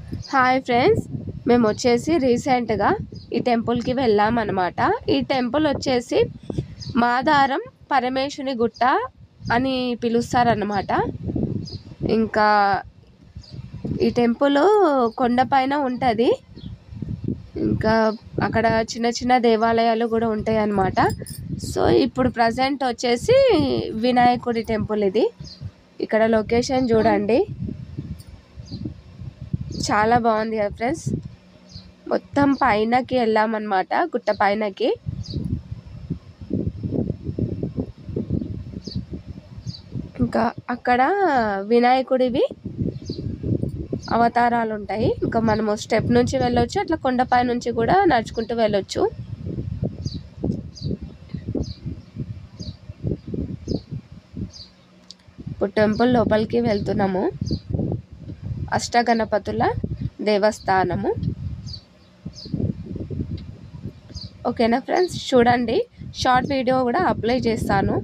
Hi friends, మేము వచ్చేసి రీసెంట్గా ఈ టెంపుల్కి వెళ్ళామన్నమాట. ఈ టెంపుల్ వచ్చేసి మాదారం పరమేశ్వరి గుట్ట అని పిలుస్తారన్నమాట. ఇంకా ఈ టెంపుల్ కొండపైన ఉంటుంది. ఇంకా అక్కడ చిన్న చిన్న దేవాలయాలు కూడా ఉంటాయి అన్నమాట. సో ఇప్పుడు ప్రజెంట్ వచ్చేసి వినాయకుడి టెంపుల్ ఇది. ఇక్కడ లొకేషన్ చూడండి, చాలా బాగుంది కదా ఫ్రెండ్స్. మొత్తం పైనకి వెళ్ళామన్నమాట, గుట్ట పైనకి. ఇంకా అక్కడ వినాయకుడివి అవతారాలు ఉంటాయి. ఇంకా మనము స్టెప్ నుంచి వెళ్ళొచ్చు, అట్లా కొండపై నుంచి కూడా నడుచుకుంటూ వెళ్ళొచ్చు. ఇప్పుడు టెంపుల్ లోపలికి వెళ్తున్నాము. అష్టగణపతుల దేవస్థానము. ఓకేనా ఫ్రెండ్స్, చూడండి. షార్ట్ వీడియో కూడా అప్లోడ్ చేస్తాను.